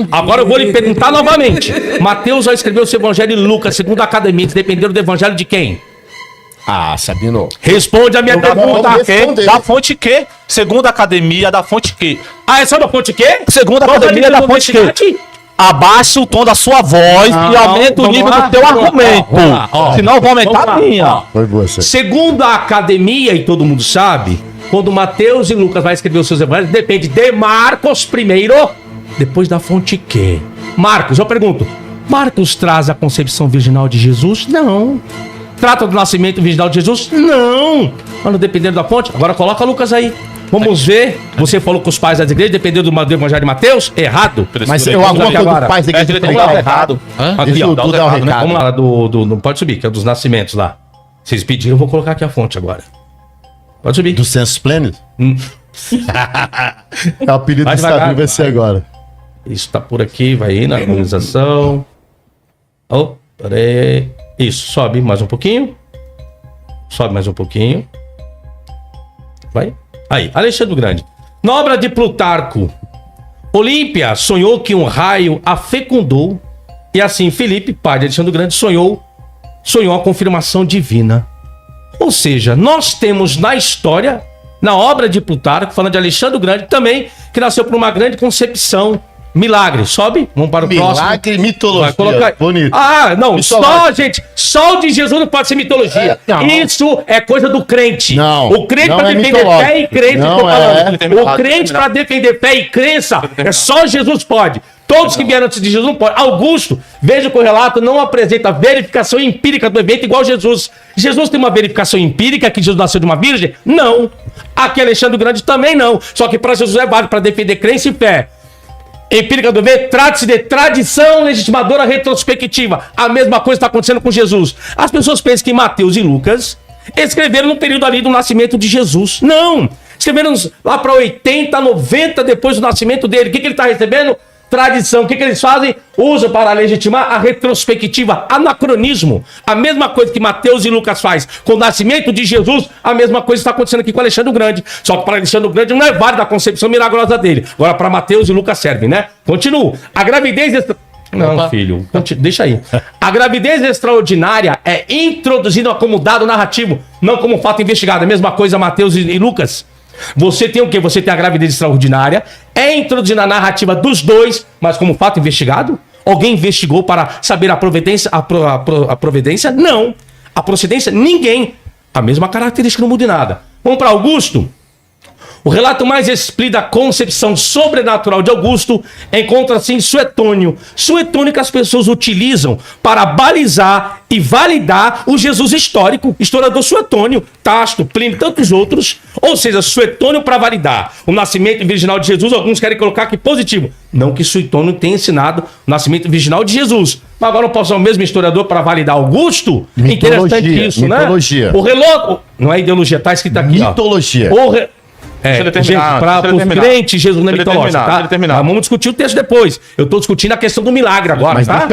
Agora eu vou lhe perguntar novamente. Mateus já escreveu o seu evangelho e Lucas, segundo a academia, eles dependeram do evangelho de quem? Ah, Sabino. Responde a minha pergunta. Da fonte que? Segundo a academia, da fonte que? Ah, é só da fonte quê? Segundo a academia, da fonte que? Abaixa o tom da sua voz e aumenta o nível do teu argumento. Senão eu vou aumentar a minha. Foi você. Segundo a academia, e todo mundo sabe, quando Mateus e Lucas vai escrever os seus evangelhos, depende de Marcos primeiro, depois da fonte que? Marcos, eu pergunto, Marcos traz a concepção virginal de Jesus? Não. Trata do nascimento virginal de Jesus? Não. Mano, dependendo da fonte. Agora coloca Lucas aí. Vamos ver. Você falou com os pais das igrejas, dependendo do evangelho de Mateus? Errado. Mas eu alguma coisa dos pais da igreja Vamos dar o recado. Aqui, ó. Dá o recado. Vamos lá, não pode subir, que é dos nascimentos lá. Vocês pediram, eu vou colocar aqui a fonte agora. Pode subir. Do Census Plênito? É o apelido Vai do devagar, Sabino, vai ser agora. Isso tá por aqui, vai aí na harmonização. Oh, peraí. Isso, sobe mais um pouquinho. Sobe mais um pouquinho. Vai. Aí, Alexandre o Grande. Na obra de Plutarco, Olímpia sonhou que um raio a fecundou. E assim, Filipe, pai de Alexandre o Grande, sonhou a confirmação divina. Ou seja, nós temos na história, na obra de Plutarco, falando de Alexandre o Grande, também, que nasceu por uma grande concepção. Milagre, sobe, vamos para o próximo. Milagre e mitologia. Vai colocar... Bonito. Ah, não, Mitológico. gente, só o de Jesus não pode ser mitologia. Não. Isso é coisa do crente. Não, O crente não para é defender mitológico. fé e crença, Não tô falando. é. O crente para defender fé e crença, é só Jesus pode. Todos que vieram antes de Jesus não podem. Augusto, veja que o relato não apresenta verificação empírica do evento igual Jesus. Jesus tem uma verificação empírica que Jesus nasceu de uma virgem? Não. Aqui Alexandre o Grande também não. Só que para Jesus é válido para defender crença e fé. Empírica do ver, trata-se de tradição legitimadora retrospectiva. A mesma coisa está acontecendo com Jesus. As pessoas pensam que Mateus e Lucas escreveram no período ali do nascimento de Jesus. Não! Escreveram lá para 80, 90 depois do nascimento dele. O que ele está recebendo? Tradição. O que eles fazem? Usam para legitimar a retrospectiva, anacronismo. A mesma coisa que Mateus e Lucas faz com o nascimento de Jesus, a mesma coisa está acontecendo aqui com Alexandre o Grande. Só que para Alexandre o Grande não é válida a concepção milagrosa dele. Agora para Mateus e Lucas serve, né? Continuo. A gravidez... Não, opa, filho, deixa aí. A gravidez extraordinária é introduzida como dado narrativo, não como fato investigado. A mesma coisa Mateus e Lucas. Você tem o quê? Você tem a gravidez extraordinária, é introduzida na narrativa dos dois, mas como fato investigado? Alguém investigou para saber a providência? A providência? Não. A procedência? Ninguém. A mesma característica, não muda em nada. Vamos para Augusto. O relato mais explícito da concepção sobrenatural de Augusto encontra-se em Suetônio. Suetônio que as pessoas utilizam para balizar e validar o Jesus histórico. Historiador Suetônio, Tácito, Plínio e tantos outros. Ou seja, Suetônio para validar o nascimento virginal de Jesus, alguns querem colocar aqui positivo. Não que Suetônio tenha ensinado o nascimento virginal de Jesus. Mas agora não posso ser o mesmo historiador para validar Augusto? Mitologia, interessante isso, mitologia. Né? O relógio... Não é ideologia, tá escrito aqui, mitologia. ó. Gente, para os crentes, Jesus não é mitológico, tá? Vamos discutir o texto depois. Eu estou discutindo a questão do milagre agora, mas tá?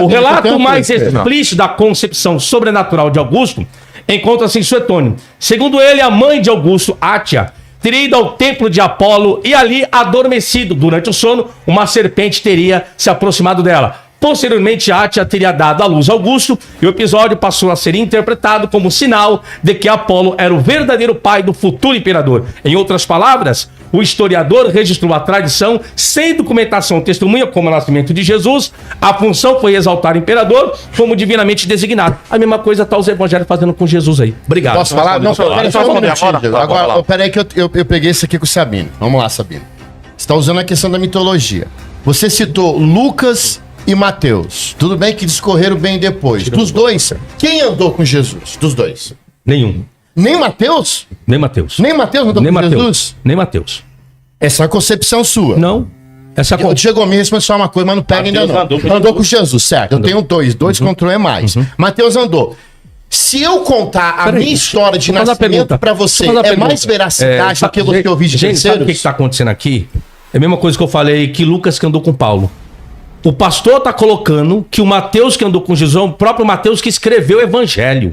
O relato mais explícito da concepção sobrenatural de Augusto encontra-se em Suetônio. Segundo ele, a mãe de Augusto, Átia, teria ido ao templo de Apolo e ali, adormecido durante o sono, uma serpente teria se aproximado dela. Posteriormente, Átia teria dado à luz a Augusto e o episódio passou a ser interpretado como sinal de que Apolo era o verdadeiro pai do futuro imperador. Em outras palavras, o historiador registrou a tradição sem documentação testemunha como o nascimento de Jesus. A função foi exaltar o imperador como divinamente designado. A mesma coisa está os evangelhos fazendo com Jesus aí. Obrigado. Posso falar? Não, peraí, só um minutinho. Agora, peraí que eu peguei isso aqui com o Sabino. Vamos lá, Sabino. Você está usando a questão da mitologia. Você citou Lucas e Mateus. Tudo bem que discorreram bem depois. Dos dois, quem andou com Jesus? Dos dois? Nenhum. Nem Mateus? Nem Mateus. Nem Mateus andou com Jesus? Nem Mateus. Essa é a concepção sua. Não. Essa é a Chegou a me responder só uma coisa, mas não pega ainda não. Andou com Jesus, certo. Eu tenho dois contra um é mais. Mateus andou. Se eu contar a minha história de nascimento pra você, é mais veracidade do que você ouvir de terceiros? Sabe o que está acontecendo aqui? É a mesma coisa que eu falei que Lucas que andou com Paulo. O pastor está colocando que o Mateus que andou com Jesus é o próprio Mateus que escreveu o evangelho.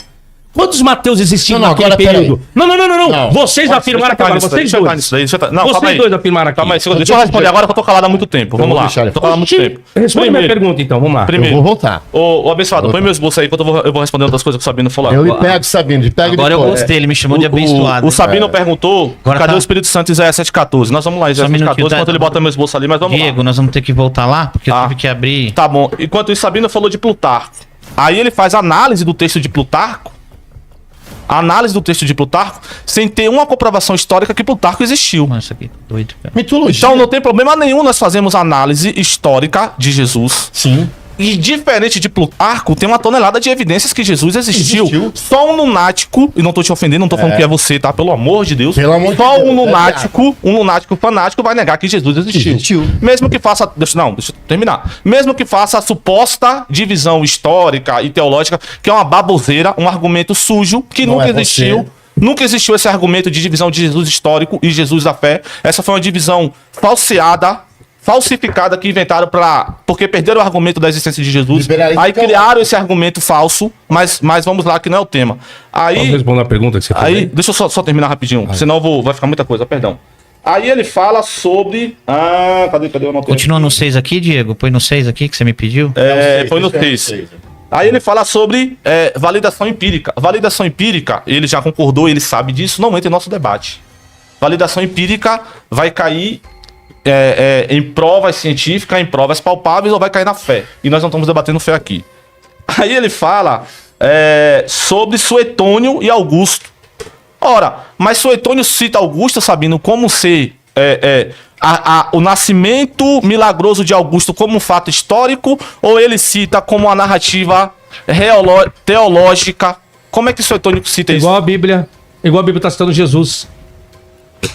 Quantos Mateus existiam Não, naquele agora, período? peraí. Não. Vocês afirmaram aqui agora, vocês dois. Vocês dois afirmaram aqui. Calma aí, deixa eu responder agora que eu tô calado há muito tempo. Vamos lá. Tô calado há muito tempo. Responde a minha pergunta, então, vamos lá. Primeiro, Eu vou voltar. Ô, abençoado, põe meu esboço aí, enquanto eu vou responder outras coisas que o Sabino falou. Eu lhe pego, Sabino. Agora eu gostei, ele me chamou de abençoado. O Sabino perguntou, Agora cadê tá. o Espírito Santo em Isaías 7,14? Nós vamos lá, Isaías Só um minutinho, 7,14, tá? enquanto ele bota meu esboço ali, mas vamos Diego, lá. nós vamos ter que voltar lá, porque eu Ah. tive que abrir. Tá bom. Enquanto isso, Sabino falou de Plutarco. Aí ele faz análise do texto de Plutarco, sem ter uma comprovação histórica que Plutarco existiu. Mano, isso aqui tá doido, cara. Mitologia. Então não tem problema nenhum nós fazemos análise histórica de Jesus. Sim. E diferente de Plutarco, tem uma tonelada de evidências que Jesus existiu. Só um lunático, e não tô te ofendendo, não tô falando que é você, tá? Pelo amor de Deus. Pelo amor de Só Deus, um lunático fanático vai negar que Jesus existiu. Mesmo que faça, deixa eu terminar. Mesmo que faça a suposta divisão histórica e teológica, que é uma baboseira, um argumento sujo, que Não nunca é existiu. você. Nunca existiu esse argumento de divisão de Jesus histórico e Jesus da fé. Essa foi uma divisão falsificada que inventaram porque perderam o argumento da existência de Jesus. Liberalismo Aí teológico. criaram esse argumento falso, mas vamos lá, que não é o tema. Posso Aí, responder a pergunta que você fez? aí deixa eu só terminar rapidinho, senão vai ficar muita coisa, perdão. Aí ele fala sobre... cadê eu não tenho? Continua no 6 aqui, Diego? Põe no 6 aqui que você me pediu. Foi no 6. Aí ele fala sobre validação empírica. Validação empírica, ele já concordou, ele sabe disso, não entra em nosso debate. Validação empírica vai cair em provas científicas, em provas palpáveis, ou vai cair na fé. E nós não estamos debatendo fé aqui. Aí ele fala sobre Suetônio e Augusto. Ora, mas Suetônio cita Augusto, Sabino, como ser o nascimento milagroso de Augusto como um fato histórico, ou ele cita como uma narrativa teológica? Como é que Suetônio cita isso? Igual a Bíblia está citando Jesus.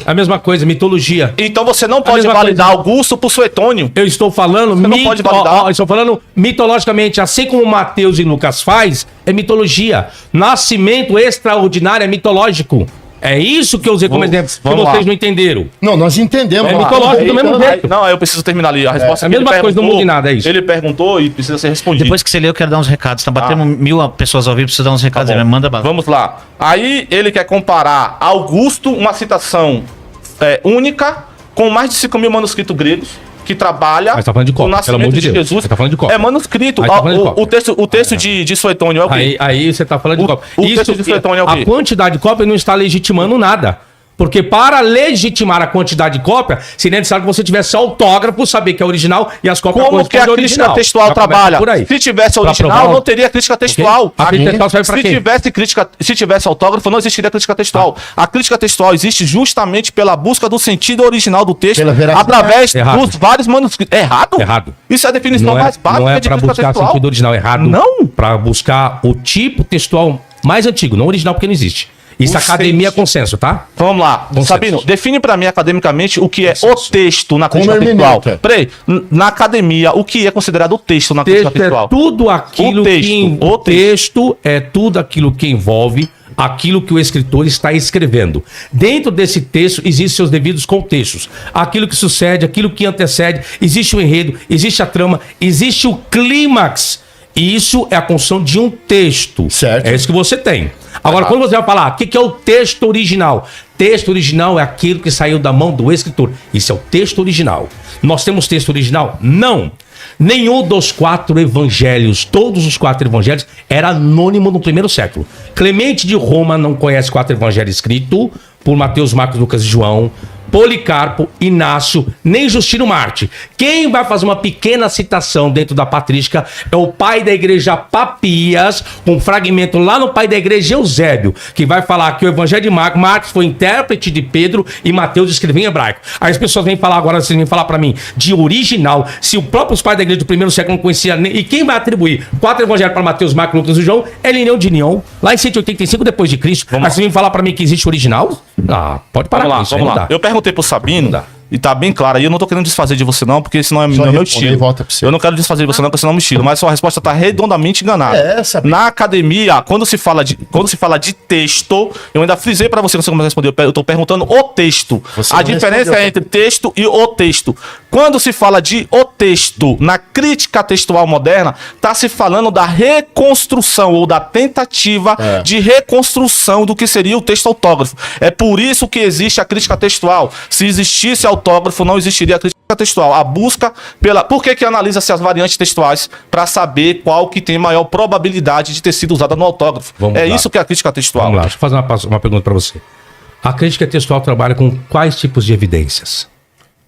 A mesma coisa, mitologia. Então você não pode mesma validar coisa. Augusto por Suetônio. Eu estou falando não pode validar. estou falando mitologicamente, assim como Mateus e Lucas faz, é mitologia. Nascimento extraordinário é mitológico. É isso que eu usei como exemplo, que vamos lá. vocês não entenderam. Não, nós entendemos. É lá. mitológico do mesmo jeito. Não, eu preciso terminar ali. A resposta É a que ele mesma coisa, não perguntou, muda em nada, é isso. Ele perguntou e precisa ser respondido. Depois que você leu, eu quero dar uns recados. Tá batendo 1000 pessoas ao vivo, precisa dar uns recados. Bom, Aí, manda bala. Vamos lá. Aí ele quer comparar Augusto, uma citação única, com mais de 5.000 manuscritos gregos, que trabalha Mas tá falando de cópia, o nascimento pelo amor de Deus. Jesus. Mas tá falando de cópia. É manuscrito. Mas tá falando de cópia. O texto de Suetônio é o quê? Aí você está falando de cópia. o texto de Suetônio é o quê? A quantidade de cópia não está legitimando nada. Porque para legitimar a quantidade de cópia, seria necessário que você tivesse autógrafo, saber que é original e as cópias Como que a correspondem ao crítica original. textual Já começa trabalha? por aí. Se tivesse Pra original, provar não teria crítica textual. A crítica textual serve pra quê? Se tivesse autógrafo, não existiria crítica textual. A crítica textual existe justamente pela busca do sentido original do texto Pela veracidade. através Errado. dos vários manuscritos. Errado? Isso é a definição mais básica Não é de para crítica buscar textual. sentido original, errado. Não. Para buscar o tipo textual mais antigo, não original porque não existe. Isso é academia consenso, tá? Vamos lá. Consenso. Sabino, define pra mim academicamente o que é o texto na crítica Como textual. hermenêutica. Peraí, na academia, o que é considerado o texto na crítica Texto é textual? tudo aquilo O texto, que... o O texto é tudo aquilo que envolve aquilo que o escritor está escrevendo. Dentro desse texto existem seus devidos contextos. Aquilo que sucede, aquilo que antecede, existe o enredo, existe a trama, existe o clímax. E isso é a construção de um texto. Certo. É isso que você tem. Agora, quando você vai falar, o que é o texto original? Texto original é aquilo que saiu da mão do escritor. Isso é o texto original. Nós temos texto original? Não. Nenhum dos 4 evangelhos, todos os 4 evangelhos, era anônimo no primeiro século. Clemente de Roma não conhece 4 evangelhos escritos por Mateus, Marcos, Lucas e João. Policarpo, Inácio, nem Justino Marte. Quem vai fazer uma pequena citação dentro da patrística é o pai da igreja Papias, com um fragmento lá no pai da igreja Eusébio, que vai falar que o evangelho de Marcos foi intérprete de Pedro e Mateus escreveu em hebraico. Aí as pessoas vêm falar agora, vocês vêm falar pra mim de original, se o próprio pai da igreja do primeiro século não conhecia, e quem vai atribuir 4 evangelhos para Mateus, Marcos, Lucas e João é Irineu de Lyon, lá em 185 depois de Cristo. Mas vocês vêm falar pra mim que existe original? Ah, pode parar com isso, Vamos lá. não dá. Eu perguntei pro Sabino e tá bem clara. E eu não tô querendo desfazer de você não, porque senão não é meu estilo. Volta pra você. Eu não quero desfazer de você não, porque senão é meu estilo. Mas sua resposta tá redondamente enganada. Sabia. Na academia, quando se fala de texto, eu ainda frisei pra você, não sei como responder, eu tô perguntando o texto. Você A não diferença respondeu. é entre texto e o texto. Quando se fala de o texto, na crítica textual moderna, tá se falando da reconstrução ou da tentativa de reconstrução do que seria o texto autógrafo. É por isso que existe a crítica textual. Se existisse autógrafo, não existiria a crítica textual. A busca pela... Por que analisa-se as variantes textuais? Para saber qual que tem maior probabilidade de ter sido usada no autógrafo. Vamos lá. Isso que é a crítica textual. Vamos lá, deixa eu fazer uma pergunta para você. A crítica textual trabalha com quais tipos de evidências?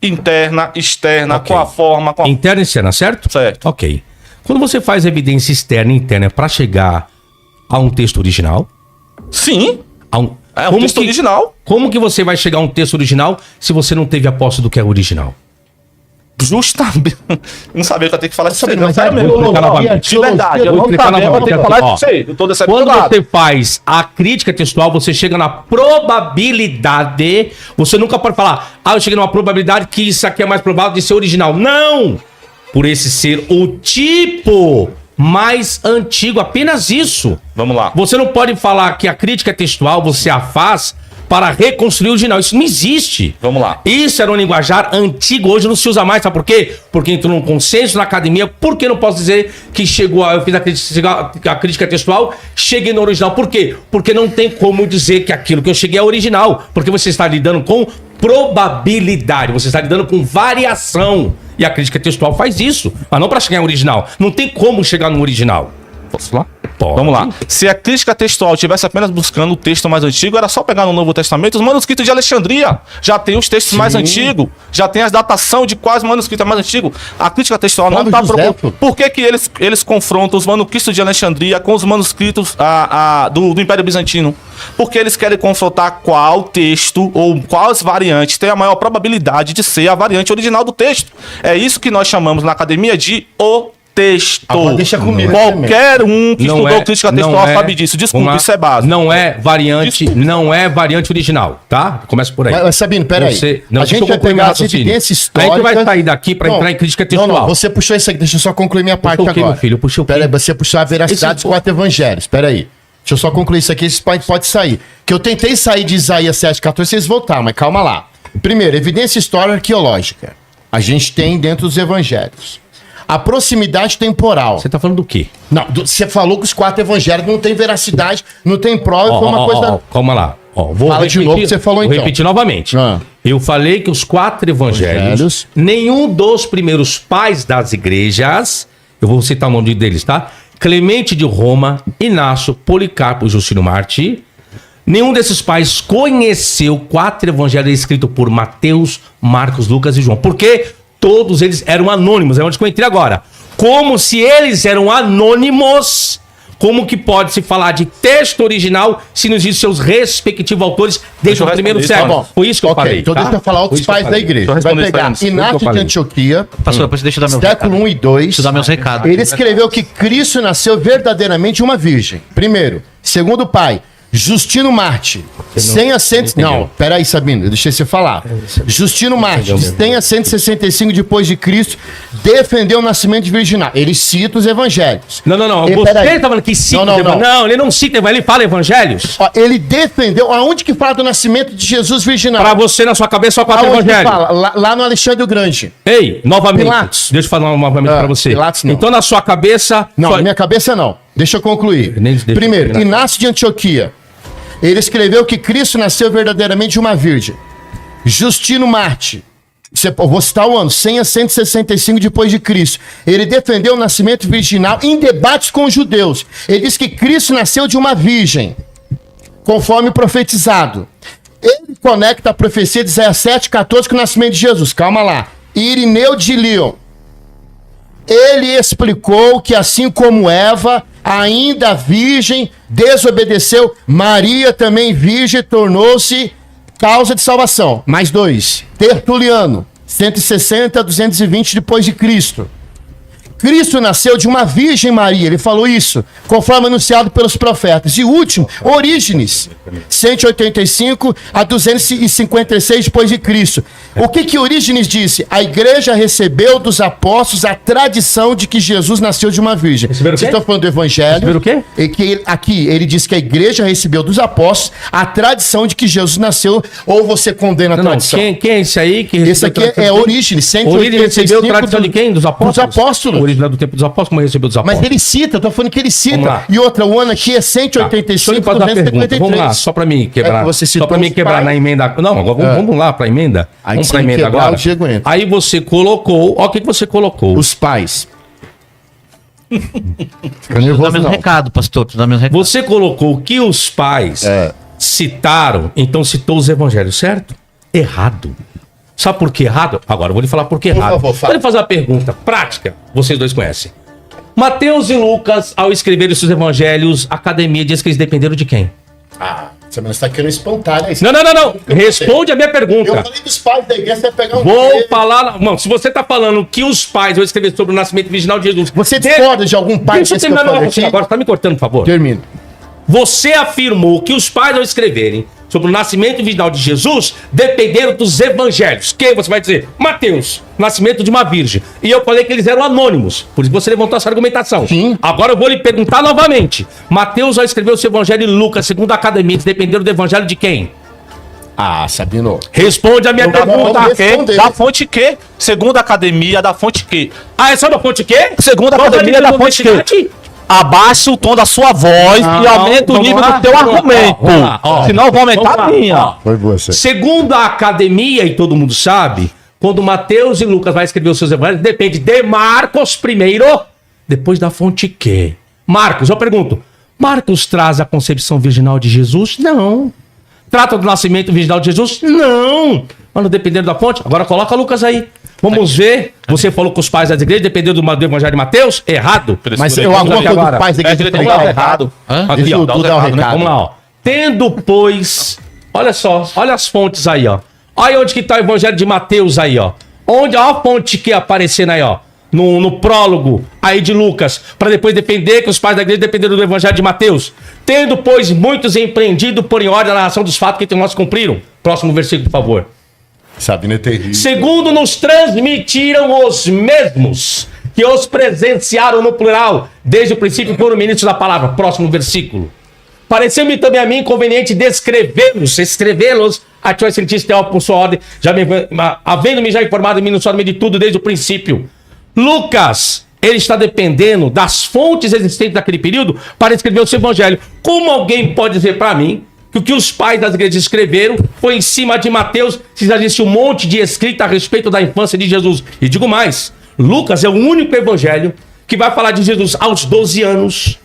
Interna, externa, Ok. com a forma... Com a... Interna e externa, certo? Certo. Ok. Quando você faz evidência externa e interna para chegar a um texto original... Sim, a um, é um texto original. Como que você vai chegar a um texto original se você não teve a posse do que é original? Justamente. Não sabia que eu tenho que falar isso aí. mas Não, é sério mesmo. vou explicar novamente. De verdade, eu Vou não explicar sabia, eu vou ter que falar Ó, isso aí. Eu tô Quando decepcionado. você faz a crítica textual, você chega na probabilidade. Você nunca pode falar, eu cheguei numa probabilidade que isso aqui é mais provável de ser original. Não! Por esse ser o tipo mais antigo, apenas isso. Vamos lá. Você não pode falar que a crítica textual você a faz para reconstruir o original. Isso não existe. Vamos lá. Isso era um linguajar antigo, hoje não se usa mais, sabe por quê? Porque entrou num consenso na academia. Por que não posso dizer que eu fiz a crítica textual, cheguei no original? Por quê? Porque não tem como dizer que aquilo que eu cheguei é original. Porque você está lidando com probabilidade, você está lidando com variação. E a crítica textual faz isso, mas não para chegar em original. Não tem como chegar no original. Posso lá? Pode. Vamos lá. Se a crítica textual estivesse apenas buscando o texto mais antigo, era só pegar no Novo Testamento os manuscritos de Alexandria. Já tem os textos mais antigos, já tem as datação de quais manuscritos é mais antigo. A crítica textual não está procurando. Por que eles confrontam os manuscritos de Alexandria com os manuscritos do Império Bizantino? Porque eles querem confrontar qual texto ou quais variantes tem a maior probabilidade de ser a variante original do texto. É isso que nós chamamos na academia de o texto. Agora deixa comigo. Qualquer um que estudou crítica textual sabe disso. Desculpa, isso é básico. Não é variante, não é variante original, tá? Começa por aí. Mas Sabino, peraí. Não, a gente vai pegar as evidências históricas. A gente vai sair daqui para entrar em crítica textual. Não, você puxou isso aqui. Deixa eu só concluir minha parte agora. Meu filho, eu puxei o quê? Peraí, você puxou a veracidade dos 4 evangelhos. Peraí. Deixa eu só concluir isso aqui, isso pode sair. Que eu tentei sair de Isaías 7,14, vocês voltaram, mas calma lá. Primeiro, evidência histórica arqueológica. A gente tem dentro dos evangelhos. A proximidade temporal. Você tá falando do quê? Não, você falou que os 4 evangelhos não tem veracidade, não tem prova, foi uma coisa... Calma lá. Fala de novo o que você falou então. Vou repetir novamente. Eu falei que os 4 evangelhos, nenhum dos primeiros pais das igrejas, eu vou citar o nome deles, tá? Clemente de Roma, Inácio, Policarpo, Justino Mártir. Nenhum desses pais conheceu 4 evangelhos escritos por Mateus, Marcos, Lucas e João. Por quê? Todos eles eram anônimos. É onde eu entrei agora. Como se eles eram anônimos, como que pode se falar de texto original se não existem seus respectivos autores desde o primeiro século? Foi isso que eu falei. Então deixa eu falar outros pais da igreja. Vai pegar Inácio de Antioquia, Pastor, depois deixa eu dar meu século 1 e 2. Deixa eu dar meus recados. Ele escreveu que Cristo nasceu verdadeiramente de uma virgem. Primeiro. Segundo pai, Justino Mártir, sem a Não, peraí, Sabino, eu deixei você falar. Justino Mártir, tem a 165 depois de Cristo, defendeu o nascimento de virginal. Ele cita os evangelhos. Não. Você tá falando que cita Não, ele não cita, ele fala evangelhos. Ele defendeu. Aonde que fala do nascimento de Jesus virginal? Pra você, na sua cabeça, só 4 evangelhos. Fala? Lá no Alexandre o Grande. Ei, novamente. Pilatos. Deixa eu falar novamente pra você. Pilatos não. Então, na sua cabeça... Não, na minha cabeça não. Deixa eu concluir. Primeiro, Inácio de Antioquia. Ele escreveu que Cristo nasceu verdadeiramente de uma virgem. Justino Mártir. Vou citar o ano, 100 a 165 depois de Cristo. Ele defendeu o nascimento virginal em debates com os judeus. Ele diz que Cristo nasceu de uma virgem, conforme profetizado. Ele conecta a profecia de Isaías 7,14 com o nascimento de Jesus. Calma lá. Irineu de Lyon. Ele explicou que assim como Eva, ainda virgem, desobedeceu, Maria também virgem tornou-se causa de salvação. Mais 2. Tertuliano, 160 a 220 depois de Cristo. Cristo nasceu de uma Virgem Maria, ele falou isso, conforme anunciado pelos profetas. E último, Orígenes, 185 a 256 depois de Cristo. O que Orígenes disse? A igreja recebeu dos apóstolos a tradição de que Jesus nasceu de uma virgem. Receberam o quê? Vocês estão falando do evangelho. Receberam o quê? E que aqui ele diz que a igreja recebeu dos apóstolos a tradição de que Jesus nasceu, ou você condena a Não, tradição? quem é esse aí que Esse aqui é Orígenes, Orígenes recebeu a tradição de quem? Dos apóstolos? Dos apóstolos. Orígenes é do tempo dos apóstolos, como ele recebeu dos apóstolos? Mas ele cita, eu tô falando que ele Vamos lá. cita. E outra, o ano aqui é Deixa eu 185, lhe fazer uma pergunta. 253. Vamos lá, só pra mim quebrar. É que você Só citou pra mim os quebrar pais. na emenda. Não, agora vamos lá pra emenda. Aí Vamos se pra emenda quebrar, agora. o Diego entra. Aí você colocou. Ó, o que você colocou? Os pais. Fica Dá nervoso, mesmo não. recado, pastor. Tu dá mesmo recado. Você colocou que os pais citaram, então citou os evangelhos, certo? Errado. Sabe por que errado? Agora eu vou lhe falar por que errado. favor, fala. Vou lhe fazer uma pergunta prática, vocês dois conhecem. Mateus e Lucas, ao escreverem seus evangelhos, a academia diz que eles dependeram de quem? Você está querendo espantar, né? Não. Responde a minha pergunta. Eu falei dos pais da igreja, você vai pegar um... Vou falar. Não, se você tá falando que os pais vão escrever sobre o nascimento virginal de Jesus. Você discorda de algum pai Deixa eu desse terminar meu falei raciocínio aqui? agora, você tá me cortando, por favor. Termino. Você afirmou que os pais, ao escreverem sobre o nascimento virginal de Jesus, dependeram dos evangelhos. Quem você vai dizer? Mateus, nascimento de uma virgem. E eu falei que eles eram anônimos. Por isso você levantou essa argumentação. Sim. Agora eu vou lhe perguntar novamente. Mateus, ao escrever o seu evangelho, e Lucas, segundo a academia, eles dependeram do evangelho de quem? Sabino. Responde a minha Eu vou pergunta. responder. Da fonte que? Segundo a academia, da fonte que? Ah, é só da fonte quê? Segundo a Qual academia, a da fonte universidade? que? Abaixa o tom da sua voz e aumenta o vamos nível lá. do teu argumento. Vamos lá, ó. Senão eu vou aumentar Vamos lá, a minha. ó. Foi você. Segundo a academia, e todo mundo sabe, quando Mateus e Lucas vai escrever os seus evangelhos, depende de Marcos primeiro, depois da fonte que? Marcos, eu pergunto, Marcos traz a concepção virginal de Jesus? Não. Trata do nascimento virginal de Jesus? Não. Mano, dependendo da fonte. Agora coloca Lucas aí. Vamos ver. Você falou que os pais das igrejas dependeram do evangelho de Mateus? Errado. Mas eu eu Vamos alguma aqui coisa agora. dos pais da igreja Direito falei ao errado. Aqui, Deixa ó. o Dudu dar o Vamos recado. lá, ó. Tendo, pois... Olha só, olha as fontes aí, ó. Olha onde que tá o evangelho de Mateus aí, ó. Onde, ó a fonte que aparecendo aí, ó. No prólogo aí de Lucas, para depois defender que os pais da igreja dependeram do evangelho de Mateus. Tendo, pois, muitos empreendido por em ordem a narração dos fatos que entre nós cumpriram. Próximo versículo, por favor. Sabino é terrível. Segundo nos transmitiram os mesmos, que os presenciaram no plural, desde o princípio foram ministros da palavra. Próximo versículo. Pareceu-me também a mim conveniente escrevê-los a tio excelentíssimo Teófilo por sua ordem, havendo-me já informado minuciosamente de tudo desde o princípio. Lucas, ele está dependendo das fontes existentes daquele período para escrever o seu evangelho. Como alguém pode dizer para mim que o que os pais das igrejas escreveram foi em cima de Mateus, se já existe um monte de escrita a respeito da infância de Jesus? E digo mais, Lucas é o único evangelho que vai falar de Jesus aos 12 anos,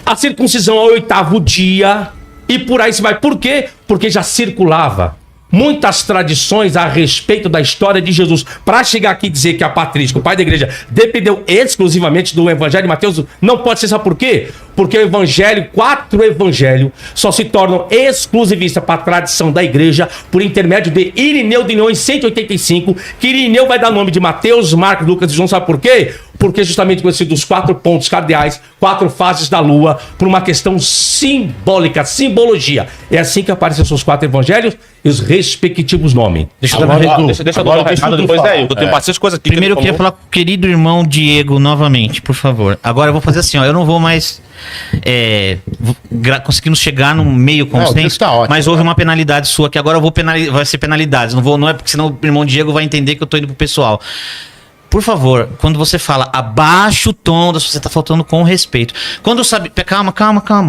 a circuncisão ao 8º dia, e por aí se vai. Por quê? Porque já circulava muitas tradições a respeito da história de Jesus. Para chegar aqui e dizer que a patrícia, o pai da igreja, dependeu exclusivamente do evangelho de Mateus, não pode ser. Sabe por quê? Porque o evangelho, 4 evangelhos, só se tornam exclusivistas para a tradição da igreja por intermédio de Irineu de Lyon em 185, que Irineu vai dar nome de Mateus, Marcos, Lucas e João. Sabe por quê? Porque justamente conhecido os 4 pontos cardeais, 4 fases da lua, por uma questão simbólica, simbologia. É assim que aparecem os seus 4 evangelhos e os respectivos nomes. Deixa eu dar Deixa eu dar um recado depois daí. Eu tenho bastante coisa aqui. Primeiro eu queria falar com o querido irmão Diego novamente, por favor. Agora eu vou fazer assim, ó. Eu não vou mais conseguimos chegar num meio consenso, isso tá ótimo, mas houve uma penalidade sua que agora eu vou vai ser penalidade. Não é porque senão o irmão Diego vai entender que eu tô indo pro pessoal. Por favor, quando você fala abaixa o tom, você tá faltando com respeito. Quando sabe. Calma,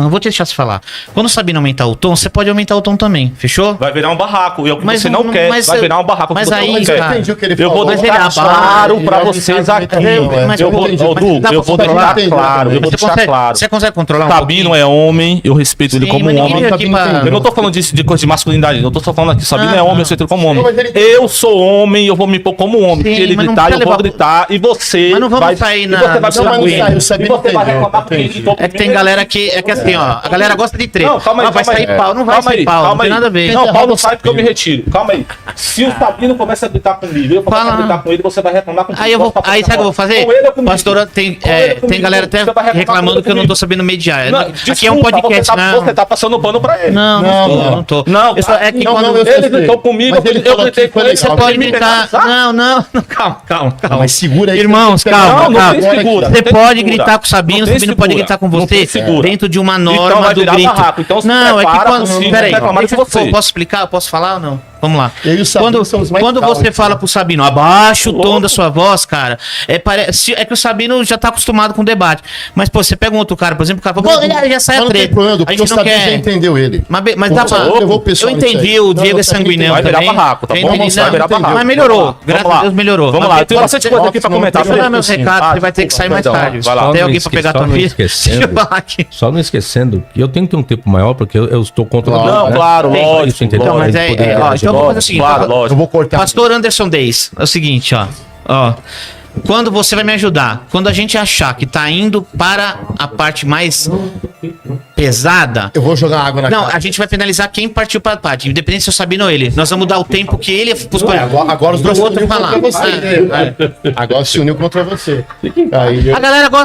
não vou te deixar você falar. Quando o Sabino aumentar o tom, você pode aumentar o tom também. Fechou? Vai virar um barraco. E é o que Mas você não- não quer. mas Vai eu- virar um barraco. mas que você aí, não quer. cara, entendi o que ele Eu vou falou. Mas deixar ele claro abaixa, pra ele vocês vai aqui. ficar tranquilo, mas Eu eu vou entendi. eu Mas vou- dá eu pra vou controlar? deixar claro. Eu vou Você deixar consegue, claro. você consegue controlar um Sabino pouquinho? é homem, eu respeito ele Sim, como mas um ninguém homem. veio aqui pra- Eu não tô falando disso de coisa de masculinidade, eu tô só falando aqui. Sabino é homem, eu respeito ele como homem. Mas ele- Eu sou homem, eu vou me pôr como homem. Sim, Se ele mas não gritar, eu precisa vou levar pro editar e você. Mas não vamos sair na- e você vai não vamos sair, sair, o Sabino e você vai entendeu, reclamar comigo entendi. de todo É que tem galera que. É que assim, ó. A galera gosta de treta. Não, calma aí, vai calma sair aí. pau, não vai Calma sair aí, pau. Não calma tem aí. nada a ver. Não, Paulo Não sai porque eu me retiro. Calma aí. Se o Sabino começa a gritar comigo, eu começo Fala. a gritar com ele, você vai reclamar comigo. Aí eu vou. Posso Aí sabe o que eu vou fazer? Com ele ou comigo? Pastor, tem, Com ele ou tem comigo? galera até Você vai reclamar reclamando que eu não tô comigo. sabendo mediar. Não, Aqui é um desculpa, podcast, você tá passando pano pra ele. Não, não tô. Não, Eu só- é que não, quando não, eu ele sei. gritou comigo, Mas ele eu falou gritei que foi com ele, legal. você pode me gritar. penalizar? Não, calma. Mas segura aí. Irmãos, que você tem que calma, pegar. Não, não tem calma. segura. Você tem pode segura. gritar com o Sabino, Não o tem Sabino pode segura. gritar com Não tem você segura. dentro de uma Então norma vai do virar grito. barraco. Então se Não, é que prepara, quando. sim, Peraí, vai reclamar de deixa eu- você. posso explicar? Eu posso falar ou não? Vamos lá. Eu e o Sabino somos mais Quando calmos, você fala né? pro Sabino, abaixa o tom da sua voz, cara, é que o Sabino já tá acostumado com debate. Mas, pô, você pega um outro cara, por exemplo, o cara fala, pô, já sai a Mas não tem treta. problema, A porque o gente não Sabino já quer. entendeu ele. Mas dá pra. levou o pessoal Eu nisso entendi, aí. o Não, Diego é o Sabino sanguinento Vai virar também. barraco, tá Eu bom? entendi, Vai não. virar barraco. Mas melhorou, Vamos lá. graças Vamos a lá. Deus melhorou. Vamos Mas lá, tem bastante coisa aqui pra Não, comentar. não, Deixa eu dar meus Felipe. recados, Ah, você vai ter que sair mais perdão, tarde. vai lá. Tem Só alguém não pra pegar a esque- tua só não filha? esquecendo. Deixa eu falar aqui. Só não esquecendo que eu tenho que ter um tempo maior, porque eu estou contra Não, claro, Tem lógico. isso, entendeu? Então, mas A gente poder ó, interagir. então eu vou fazer o seguinte. Claro, lógico. Eu vou cortar. Pastor Anderson Deis, é o seguinte, ó. Quando você vai me ajudar, quando a gente achar que tá indo para a parte mais pesada, Eu vou jogar água na não, cara. a gente vai penalizar quem partiu para a parte, independente se eu Sabino ou ele. Nós vamos dar o tempo que ele Agora os dois se outro uniu falar. contra você. Agora se uniu contra você. Aí, A galera gosta